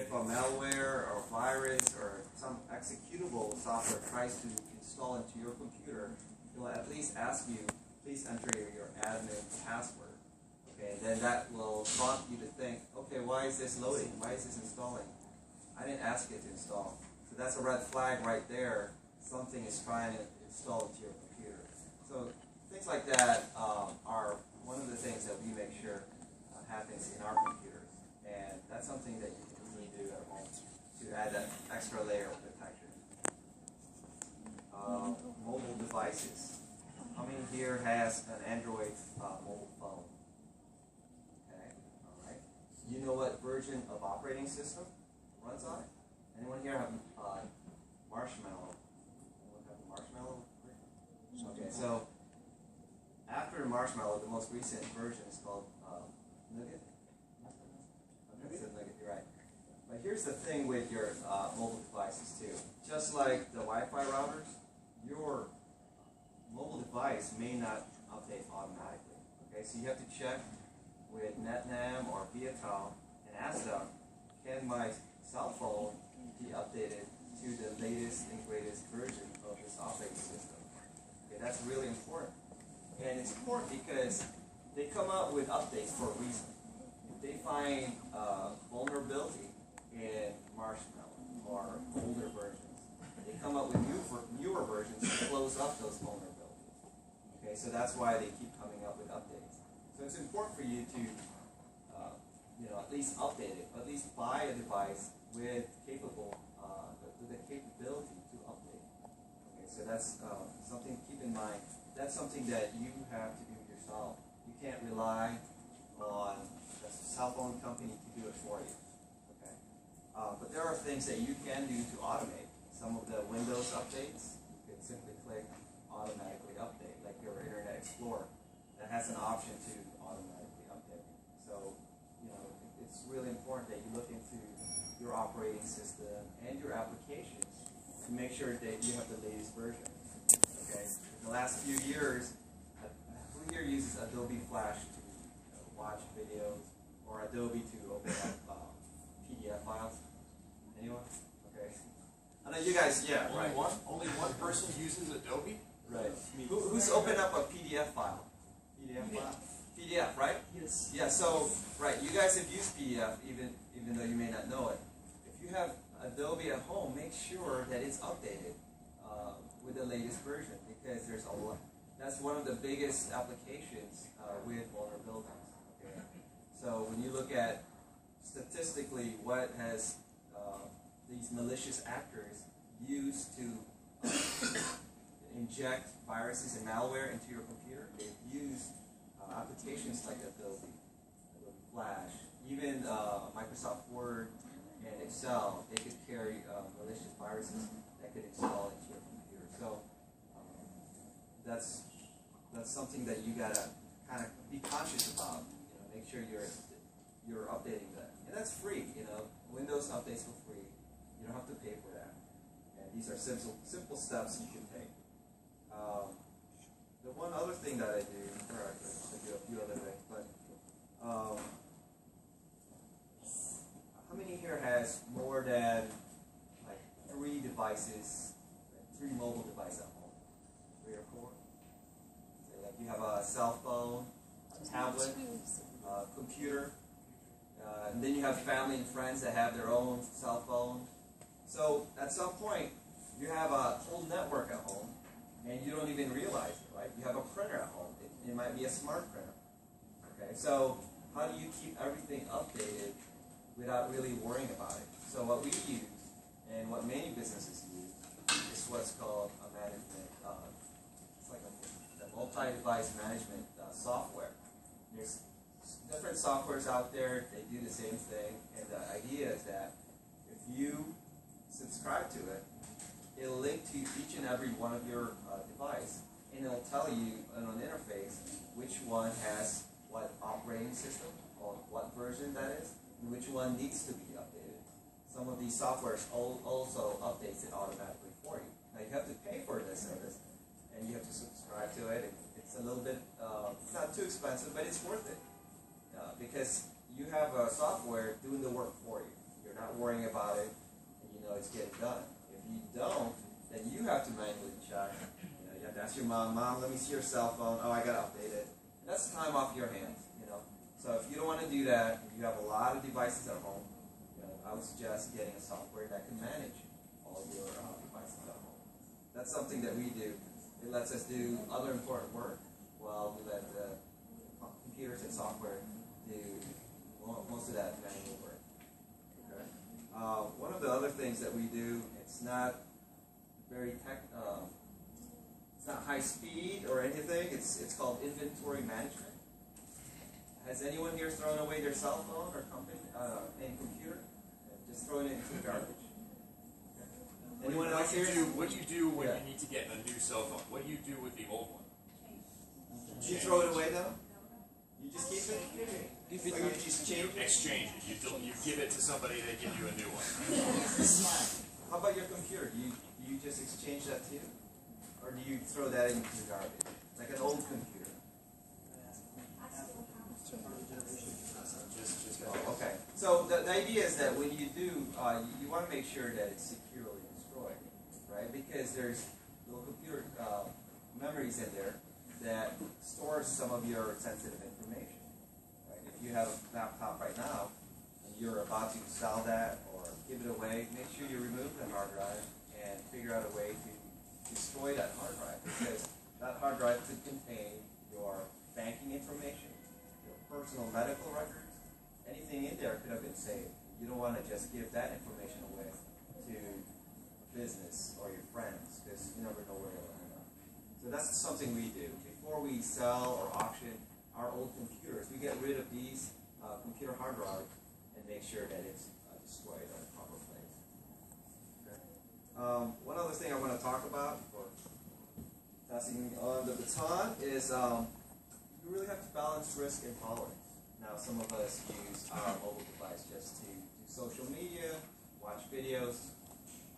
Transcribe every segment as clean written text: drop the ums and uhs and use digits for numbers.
if a malware or virus or some executable software tries to install into your computer, it will at least ask you, please enter your admin password. Okay, then that will prompt you to think, okay, why is this loading? Why is this installing? I didn't ask it to install. So that's a red flag right there. Something is trying to install into your computer. So things like that are one of the things that we make sure happens in our computers. And that's something that you can really do at home to add that extra layer of protection. Mobile devices. How many here has an Android mobile phone? Okay, all right. You know what version of operating system runs on it? Anyone here have Marshmallow? Anyone have the Marshmallow version? Okay, so after Marshmallow, the most recent version is called Nougat. Okay, so Nougat, you're right. But here's the thing with your mobile devices too. Just like the Wi-Fi routers, your mobile device may not update automatically. Okay, so you have to check with NetNam or Viatel and ask them, can my cell phone be updated to the latest and greatest version of this operating system? Okay, that's really important. And it's important because they come out with updates for a reason. If they find vulnerability in Marshmallow or older versions, they come up with newer versions to close up those vulnerabilities. Okay, so that's why they keep coming up with updates. So it's important for you to, at least update it, at least buy a device with the capability to update. Okay, so that's something to keep in mind. That's something that you have to do yourself. You can't rely on the cell phone company to do it for you. Okay, but there are things that you can do to automate. Some of the Windows updates, you can simply click automatically update, like your Internet Explorer. That has an option to automatically update. So, it's really important that you look into your operating system and your applications to make sure that you have the latest version. Okay. In the last few years, who here uses Adobe Flash to watch videos or Adobe to open up PDF files? Anyone? Okay. I know you guys, yeah, right. Only one person uses Adobe? Right. Who's opened up a PDF file? PDF file? PDF, right? Yes. Yeah, so, right, you guys have used PDF even though you may not know it. If you have Adobe at home, make sure that it's updated with the latest version, because there's a lot. That's one of the biggest applications with vulnerabilities. Okay? So when you look at statistically what has these malicious actors used to inject viruses and malware into your computer, they've used applications like Adobe Flash, even Microsoft Word and Excel. They could carry malicious viruses that could install into your computer. So that's something that you gotta kind of be conscious about. Make sure you're updating that, and that's free. Windows updates for free. You don't have to pay for that. And these are simple steps you can take. The one other thing that I do, or I do a few other things, but how many here has more than like 3 devices, like 3 mobile devices at home? 3 or 4? So like you have a cell phone, a tablet, a computer, and then you have family and friends that have their own cell phone. So at some point, you have a whole network at home, and you don't even realize it, right? You have a printer at home. It might be a smart printer. Okay, so how do you keep everything updated without really worrying about it? So what we use, and what many businesses use, is what's called a management, it's like a multi-device management software. There's different softwares out there, they do the same thing, and the idea is that if you subscribe to it, it'll link to each and every one of your device, and it'll tell you on an interface which one has what operating system, or what version that is, and which one needs to be updated. Some of these softwares also updates it automatically for you. Now you have to pay for this service, and you have to subscribe to it. It's a little bit, it's not too expensive, but it's worth it. Because you have a software doing the work for you. You're You're not worrying about it, and you know it's getting done. If you don't, then you have to manually check. You have to ask your mom, let me see your cell phone. Oh, I got to update it. And that's time off your hands. So if you don't want to do that, if you have a lot of devices at home, I would suggest getting a software that can manage all your devices at home. That's something that we do. It lets us do other important work while we let the computers and software do most of that manual work. Okay? One of the other things that we do, it's not very it's not high speed or anything. It's called inventory management. Has anyone here thrown away their cell phone or any computer? Just throwing it into the garbage. Okay. Anyone else here? What do you do when you need to get a new cell phone? What do you do with the old one? You throw it away though? You just keep it? Or you just change it? Exchange it. You give it to somebody, they give you a new one. How about your computer? Do you just exchange that too? Or do you throw that into the garbage? Like an old computer? Oh, okay. So the idea is that when you do, you want to make sure that it's securely destroyed, right? Because there's little computer memories in there that stores some of your sensitive information. Right? If you have a laptop right now and you're about to sell that or give it away, make sure you remove the hard drive and figure out a way to destroy that hard drive, because that hard drive could contain your banking information, your personal medical records. Anything in there could have been saved. You don't want to just give that information away to business or your friends, because you never know where it'll end up. So that's something we do. Before we sell or auction our old computers, we get rid of these computer hard drives and make sure that it's destroyed at a proper place. Okay. One other thing I want to talk about, or passing on the baton, is you really have to balance risk and tolerance. Now, some of us use our mobile device just to do social media, watch videos,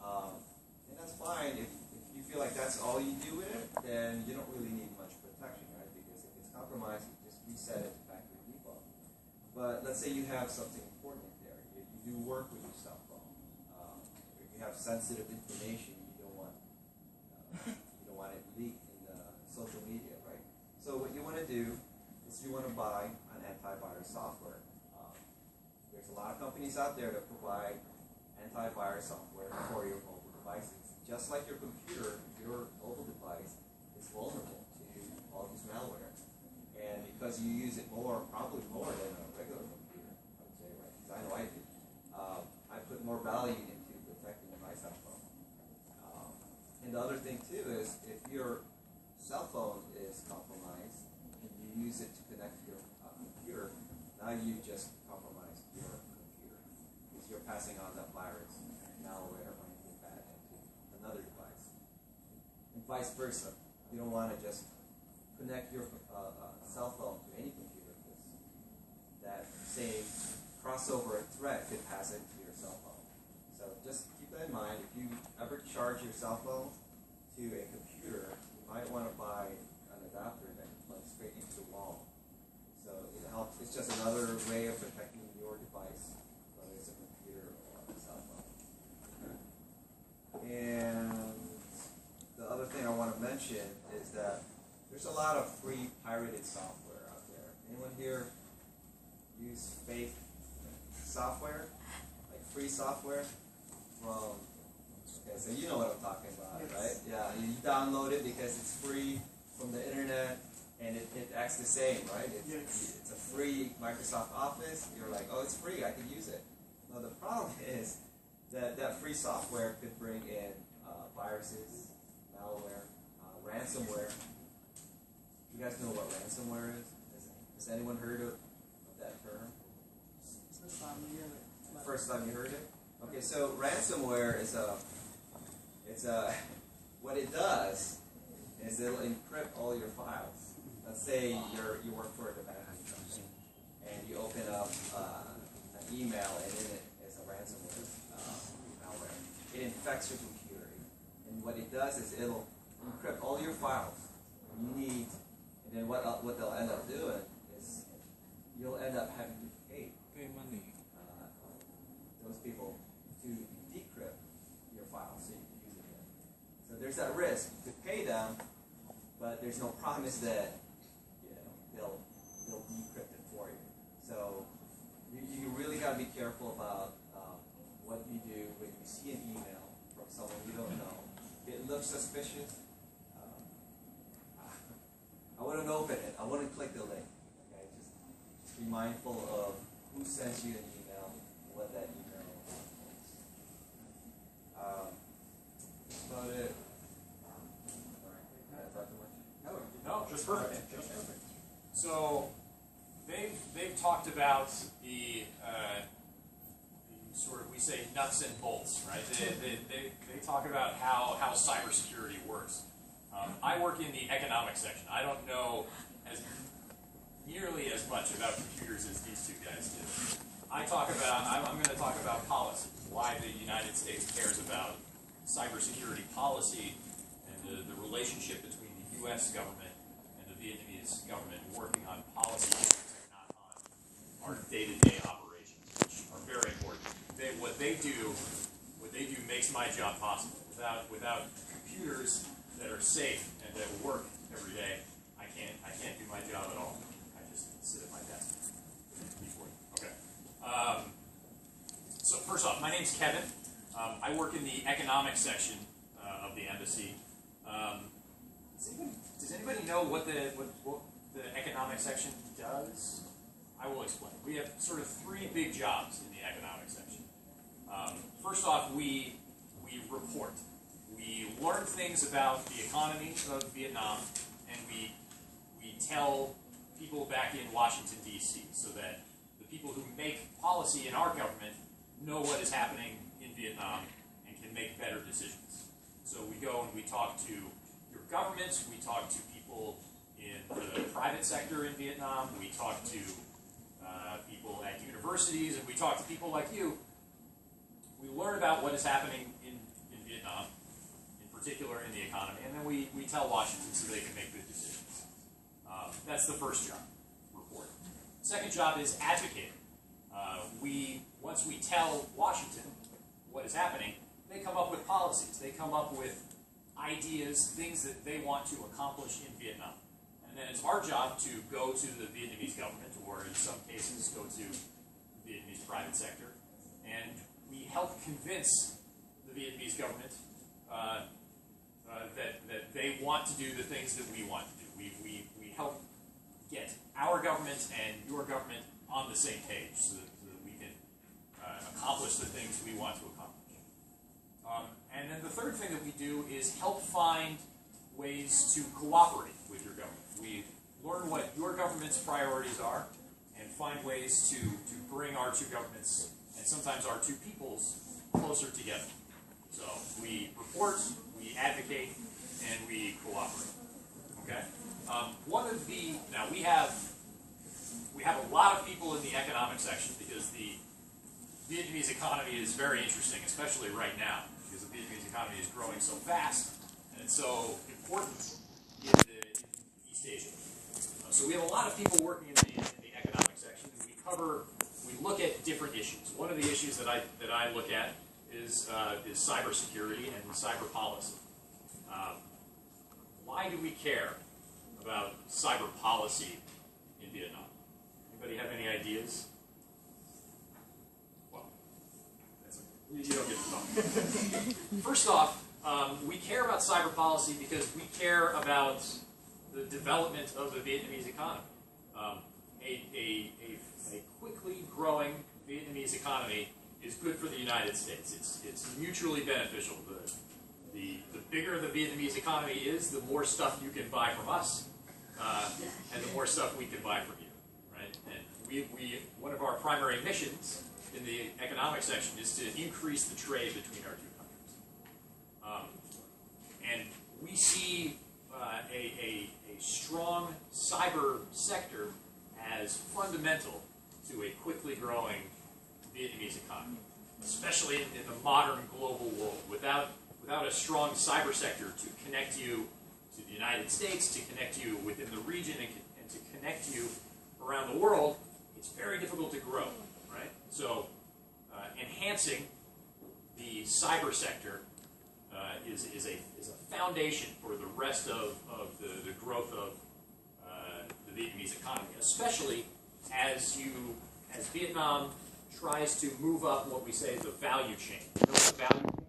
and that's fine. If you feel like that's all you do with it, then you don't really need much protection, right? Because if it's compromised, you just reset it to factory default. But let's say you have something important in there. You do work with your cell phone. If you have sensitive information, you don't want it leaked in the social media, right? So what you want to do is you want to buy antivirus software. There's a lot of companies out there that provide antivirus software for your mobile devices. Just like your computer, your mobile device is vulnerable to all this malware. And because you use it probably more than a regular computer, I would say, right? Because I know I do. I put more value into protecting my cell phone. And the other thing too is if your cell phone is compromised and you use it to connect to your computer, now you just compromised your computer because you're passing on that virus, malware, or anything bad into another device. And vice versa. You don't want to just connect your cell phone to any computer because that same crossover threat could pass into your cell phone. So just keep that in mind. If you ever charge your cell phone to a computer, you might want to buy an adapter that plugs straight into the wall. So it helps. It's just another way of protecting your device, whether it's a computer or a cell phone. Okay. And the other thing I want to mention is that there's a lot of free pirated software out there. Anyone here use fake software, like free software from? Okay, so you know what I'm talking about, right? Yeah, you download it because it's free from the internet. And it acts the same, right? It's a free Microsoft Office. You're like, oh, it's free. I can use it. No, the problem is that that free software could bring in viruses, malware, ransomware. You guys know what ransomware is? Has anyone heard of that term? First time you heard it? Okay, so ransomware is what it does is it'll encrypt all your files. Let's say you work for the banking company, and you open up an email, and in it is a ransomware malware. It infects your computer, and what it does is it'll encrypt all your files you need, and then what they'll end up doing is you'll end up having to pay money. those people there's that risk to pay them, but there's no promise that they'll decrypt it for you. So you really got to be careful about what you do when you see an email from someone you don't know. It looks suspicious. I wouldn't open it. I wouldn't click the link. Okay, just be mindful of who sends you an email, what that email is. That's about it. No, just perfect. Just perfect. So they've talked about the sort of, we say, nuts and bolts, right? They talk about how cybersecurity works. I work in the economic section. I don't know nearly as much about computers as these two guys do. I'm going to talk about policy, why the United States cares about cybersecurity policy and the relationship between the U.S. government and the Vietnamese government working on policy issues and not on our day-to-day operations, which are very important. What they do makes my job possible. Without computers that are safe and that work every day, I can't do my job at all. I just sit at my desk. Okay. So first off, my name's Kevin. I work in the economic section of the embassy. Does anybody know what the economic section does? I will explain. We have sort of three big jobs in the economic section. First off, we report. We learn things about the economy of Vietnam, and we tell people back in Washington, D.C., so that the people who make policy in our government know what is happening in Vietnam and can make better decisions. So we go and we talk to your governments, we talk to people in the private sector in Vietnam, we talk to people at universities, and we talk to people like you. We learn about what is happening in Vietnam, in particular in the economy, and then we tell Washington so they can make good decisions. That's the first job, report. Second job is advocating. Once we tell Washington what is happening, they come up with policies. They come up with ideas, things that they want to accomplish in Vietnam. And then it's our job to go to the Vietnamese government, or in some cases go to the Vietnamese private sector, and we help convince the Vietnamese government that they want to do the things that we want to do. We help get our government and your government on the same page so that we can accomplish the things we want to accomplish. And then the third thing that we do is help find ways to cooperate with your government. We learn what your government's priorities are and find ways to bring our two governments, and sometimes our two peoples, closer together. So we report, we advocate, and we cooperate. Okay? Now we have a lot of people in the economic section because the Vietnamese economy is very interesting, especially right now, because the Vietnamese economy is growing so fast and it's so important in East Asia. So we have a lot of people working in the economic section, and we look at different issues. One of the issues that I look at is cybersecurity and cyber policy. Why do we care about cyber policy in Vietnam? Anybody have any ideas? Well, you don't get to talk. First off, we care about cyber policy because we care about the development of the Vietnamese economy. A quickly growing Vietnamese economy is good for the United States. It's mutually beneficial. The bigger the Vietnamese economy is, the more stuff you can buy from us, and the more stuff we can buy from you, right? And one of our primary missions in the economic section is to increase the trade between our two countries. And we see a strong cyber sector as fundamental to a quickly growing Vietnamese economy, especially in the modern global world. Without a strong cyber sector to connect you to the United States, to connect you within the region, and to connect you around the world, it's very difficult to grow, right? So enhancing the cyber sector is a foundation for the rest of the growth of the Vietnamese economy, especially as Vietnam tries to move up what we say is the value chain. You know what the value chain is?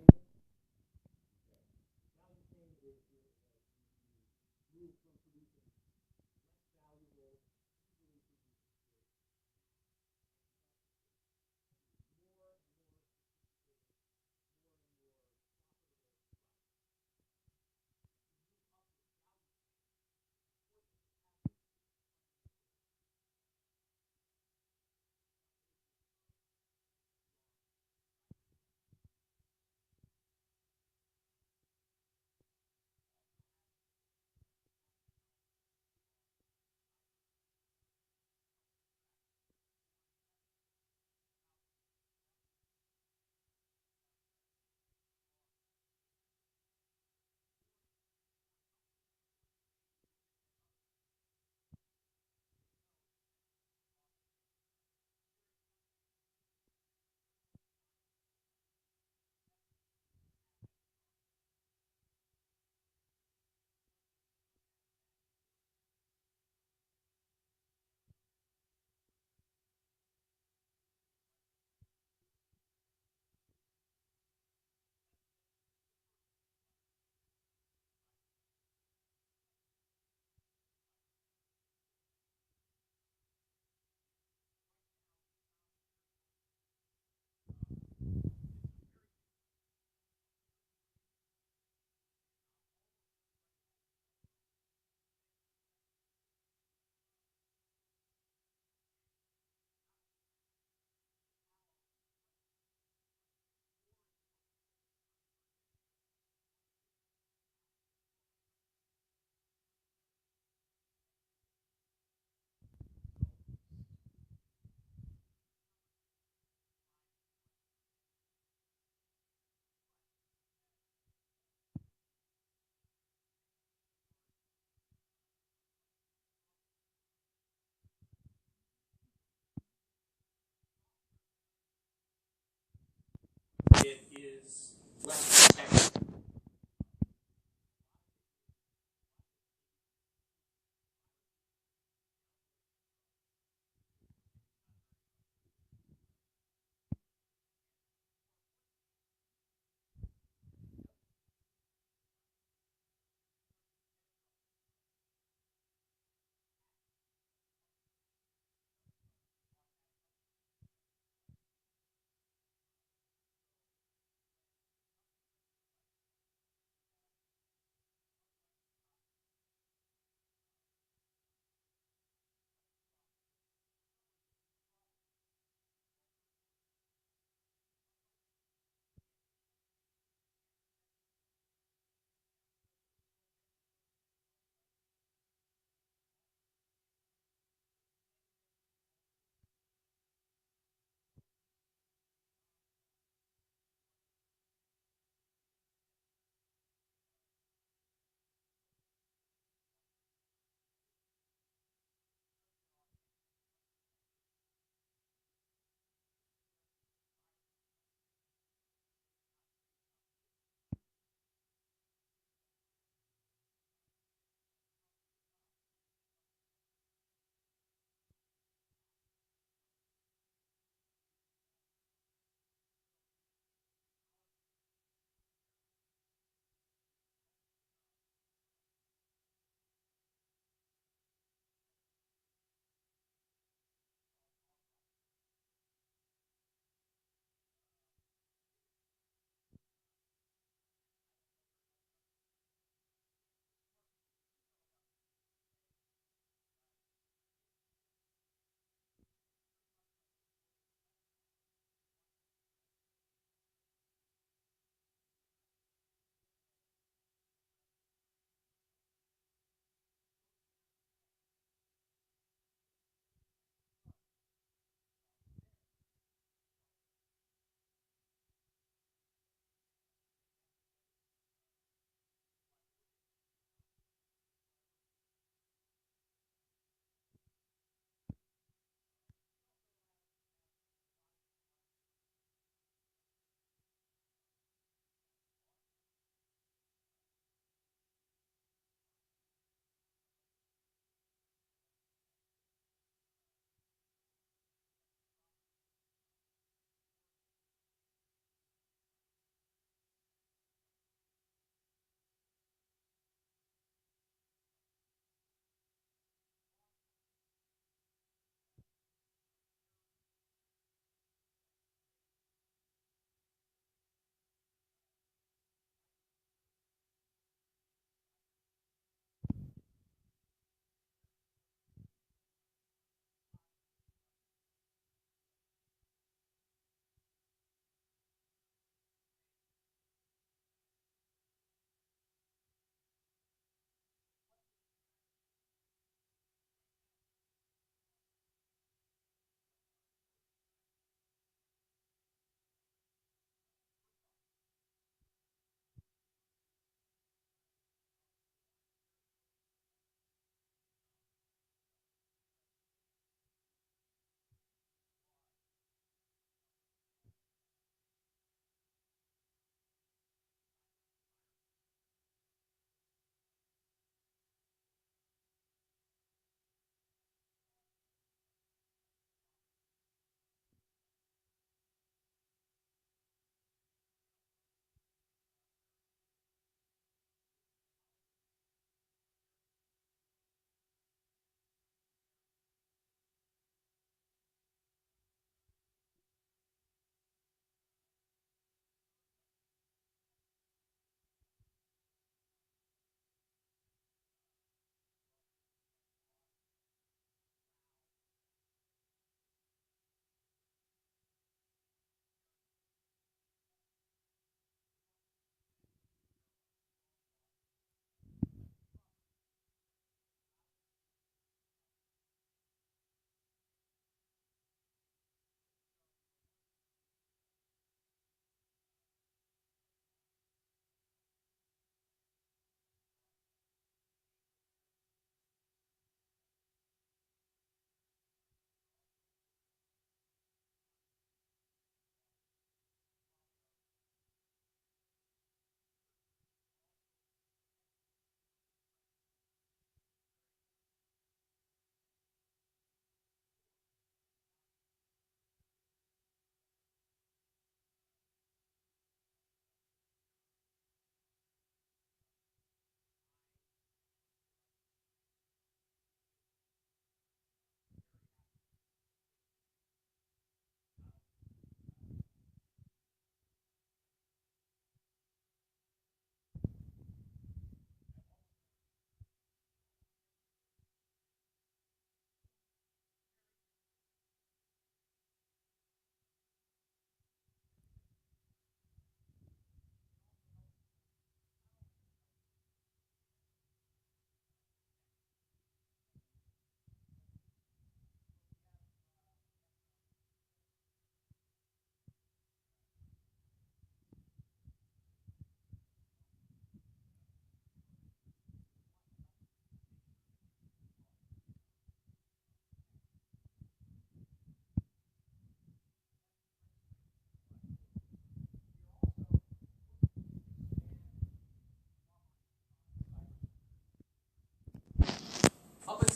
It is less protected.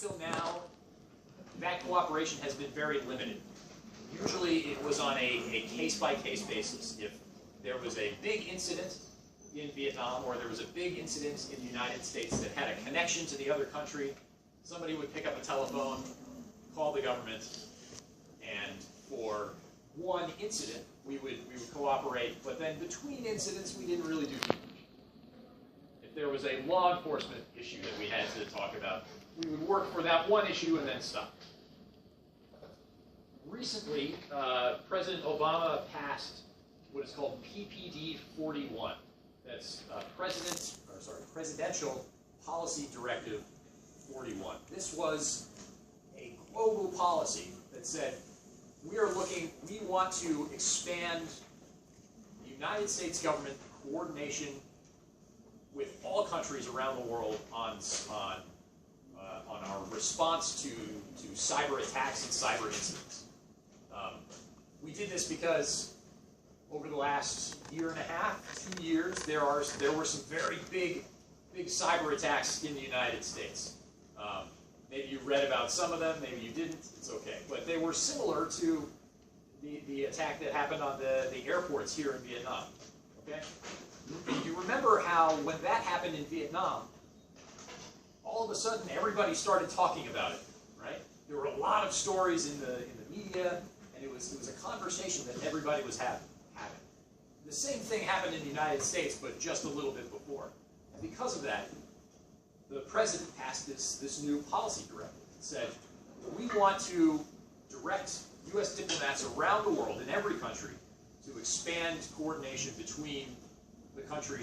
until now, that cooperation has been very limited. Usually it was on a case-by-case basis. If there was a big incident in Vietnam, or there was a big incident in the United States that had a connection to the other country, somebody would pick up a telephone, call the government, and for one incident, we would cooperate, but then between incidents, we didn't really do too much. If there was a law enforcement issue that we had to talk about, we would work for that one issue and then stop. Recently, President Obama passed what is called PPD 41. That's Presidential Policy Directive 41. This was a global policy that said, we want to expand the United States government coordination with all countries around the world on our response to cyber attacks and cyber incidents. We did this because over the last year and a half, 2 years, there were some very big cyber attacks in the United States. Maybe you read about some of them, maybe you didn't, it's okay. But they were similar to the attack that happened on the airports here in Vietnam. Okay? You remember how when that happened in Vietnam, all of a sudden everybody started talking about it, right? There were a lot of stories in the media, and it was a conversation that everybody was having. The same thing happened in the United States, but just a little bit before. And because of that, the president passed this new policy directive that said, we want to direct U.S. diplomats around the world, in every country, to expand coordination between the countries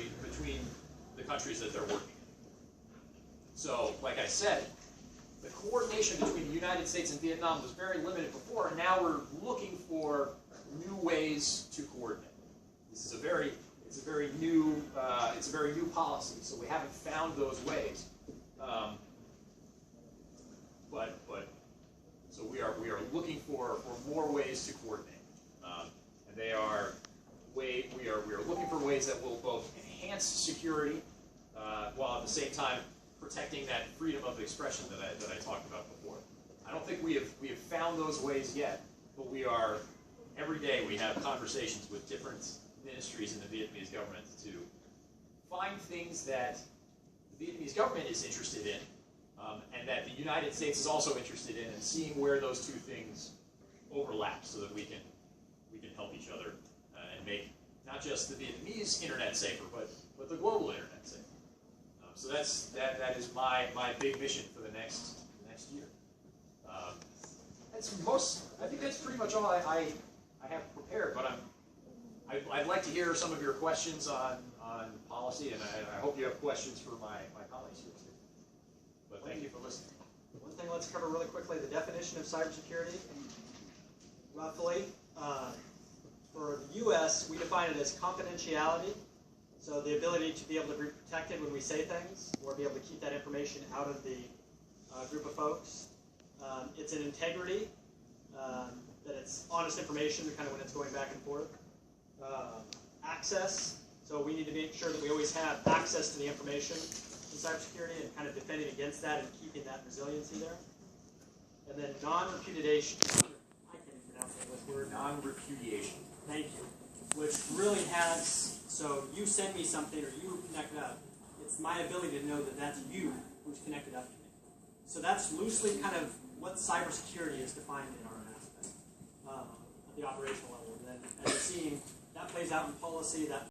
that they're working in. So, like I said, the coordination between the United States and Vietnam was very limited before, and now we're looking for new ways to coordinate. This is a very new policy, so we haven't found those ways. So we are looking for more ways to coordinate, and we are looking for ways that will both enhance security while at the same time protecting that freedom of expression that I talked about before. I don't think we have found those ways yet, but every day we have conversations with different ministries in the Vietnamese government to find things that the Vietnamese government is interested in, and that the United States is also interested in, and seeing where those two things overlap so that we can help each other and make not just the Vietnamese internet safer, but the global internet safer. So that is my big mission for the next year. I think that's pretty much all I have prepared, but I'd like to hear some of your questions on policy, and I hope you have questions for my colleagues here too. But thank you for listening. One thing let's cover really quickly, the definition of cybersecurity. Roughly, for the U.S., we define it as confidentiality, so the ability to be able to be protected when we say things, or be able to keep that information out of the group of folks. It's an integrity, that it's honest information, kind of when it's going back and forth. Access, so we need to make sure that we always have access to the information in cybersecurity and kind of defending against that and keeping that resiliency there. And then non-repudiation. I can't even pronounce that word. Non-repudiation. Thank you. Which really has, so you send me something or you connect up, it's my ability to know that that's you who's connected up to me. So that's loosely kind of what cybersecurity is defined in our aspect at the operational level. And then as you're seeing, that plays out in policy, that